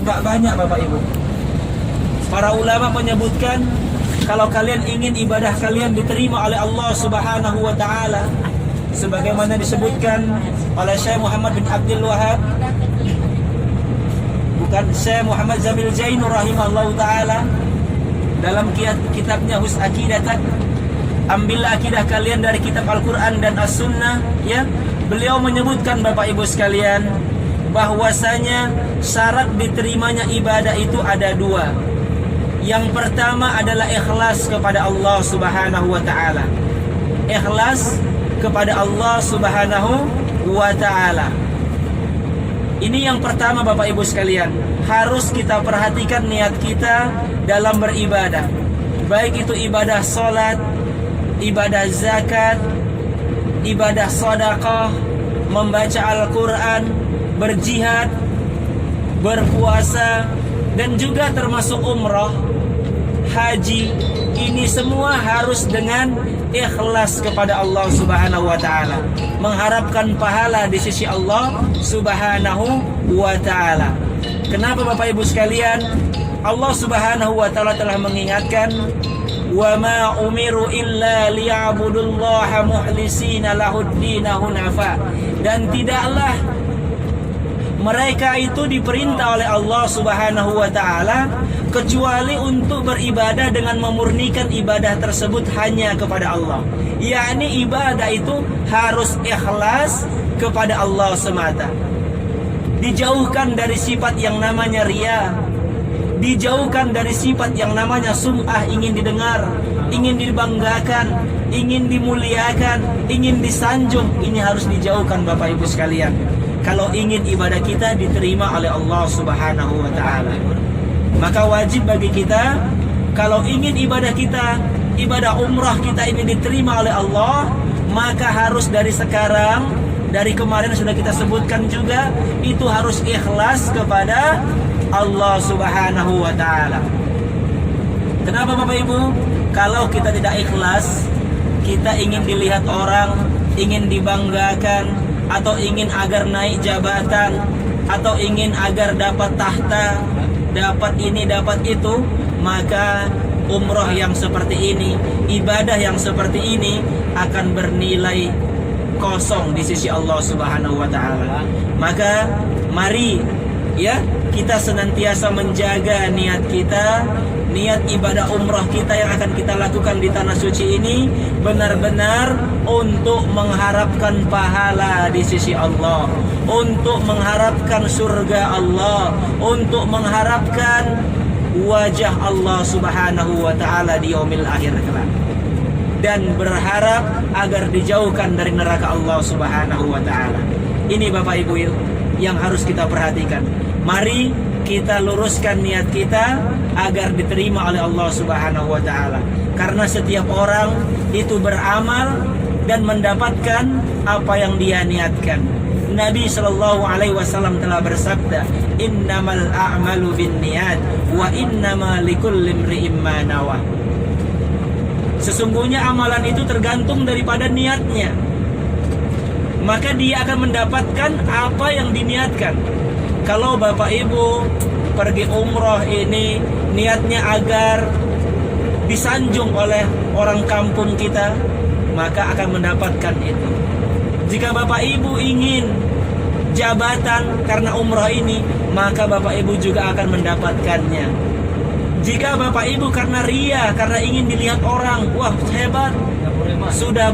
Tampak banyak Bapak Ibu. Para ulama menyebutkan kalau kalian ingin ibadah kalian diterima oleh Allah Subhanahu wa taala, sebagaimana disebutkan oleh Syekh Muhammad bin Abdul Wahab, bukan Syekh Muhammad Jamil Zainu rahimahullahu taala, dalam kitabnya Hus Aqidatan, ambillah akidah kalian dari kitab Al-Quran dan As-Sunnah, ya. Beliau menyebutkan Bapak Ibu sekalian bahwasanya syarat diterimanya ibadah itu ada dua. Yang pertama adalah ikhlas kepada Allah Subhanahu wa taala. Ikhlas kepada Allah Subhanahu wa taala. Ini yang pertama Bapak Ibu sekalian, harus kita perhatikan niat kita dalam beribadah. Baik itu ibadah salat, ibadah zakat, ibadah sedekah, membaca Al-Quran, berjihad, berpuasa, dan juga termasuk umrah, haji. Ini semua harus dengan ikhlas kepada Allah Subhanahu wa taala, mengharapkan pahala di sisi Allah Subhanahu wa taala. Kenapa Bapak Ibu sekalian? Allah Subhanahu wa taala telah mengingatkan, "Wa ma umiru illa liya'budullaha mukhlisina lahud-dina hunafa." Dan tidaklah mereka itu diperintah oleh Allah Subhanahu wa taala kecuali untuk beribadah dengan memurnikan ibadah tersebut hanya kepada Allah. Yakni ibadah itu harus ikhlas kepada Allah semata. Dijauhkan dari sifat yang namanya riya, dijauhkan dari sifat yang namanya sum'ah, ingin didengar, ingin dibanggakan, ingin dimuliakan, ingin disanjung. Ini harus dijauhkan Bapak Ibu sekalian, kalau ingin ibadah kita diterima oleh Allah Subhanahu wa taala. Maka wajib bagi kita, kalau ingin ibadah kita, ibadah umrah kita ini diterima oleh Allah, maka harus dari sekarang, dari kemarin sudah kita sebutkan juga, itu harus ikhlas kepada Allah Subhanahu wa taala. Kenapa Bapak Ibu? Kalau kita tidak ikhlas, kita ingin dilihat orang, ingin dibanggakan, atau ingin agar naik jabatan, atau ingin agar dapat tahta, dapat ini, dapat itu, maka umroh yang seperti ini, ibadah yang seperti ini akan bernilai kosong di sisi Allah Subhanahu wa taala. Maka mari, ya, kita senantiasa menjaga niat kita, niat ibadah umrah kita yang akan kita lakukan di tanah suci ini benar-benar untuk mengharapkan pahala di sisi Allah, untuk mengharapkan surga Allah, untuk mengharapkan wajah Allah Subhanahu wa taala di yaumil akhir kelak, dan berharap agar dijauhkan dari neraka Allah Subhanahu wa taala. Ini Bapak Ibu yang harus kita perhatikan. Mari kita luruskan niat kita agar diterima oleh Allah Subhanahu wa taala. Karena setiap orang itu beramal dan mendapatkan apa yang dia niatkan. Nabi sallallahu alaihi wasallam telah bersabda, "Innamal a'malu binniyat wa innama likulli imri'in ma nawa." Sesungguhnya amalan itu tergantung daripada niatnya. Maka dia akan mendapatkan apa yang diniatkan. Kalau Bapak Ibu pergi umroh ini niatnya agar disanjung oleh orang kampung kita, maka akan mendapatkan itu. Jika Bapak Ibu ingin jabatan karena umroh ini, maka Bapak Ibu juga akan mendapatkannya. Jika Bapak Ibu karena ria, karena ingin dilihat orang, wah hebat, sudah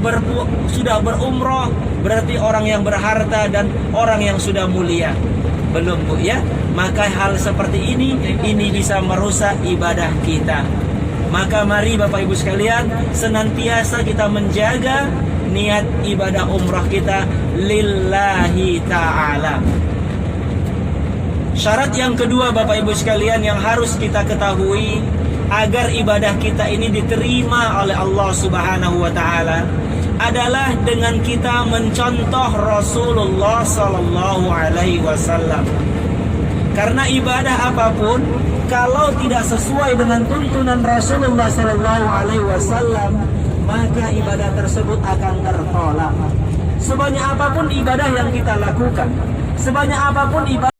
berumroh, berarti orang yang berharta dan orang yang sudah mulia. Belum Bu ya, maka hal seperti ini bisa merusak ibadah kita. Maka mari Bapak Ibu sekalian, senantiasa kita menjaga niat ibadah umrah kita lillahi ta'ala. Syarat yang kedua Bapak Ibu sekalian yang harus kita ketahui agar ibadah kita ini diterima oleh Allah Subhanahu wa taala adalah dengan kita mencontoh Rasulullah sallallahu alaihi wasallam. Karena ibadah apapun kalau tidak sesuai dengan tuntunan Rasulullah sallallahu alaihi wasallam, maka ibadah tersebut akan tertolak. Sebanyak apapun ibadah yang kita lakukan, sebanyak apapun ibadah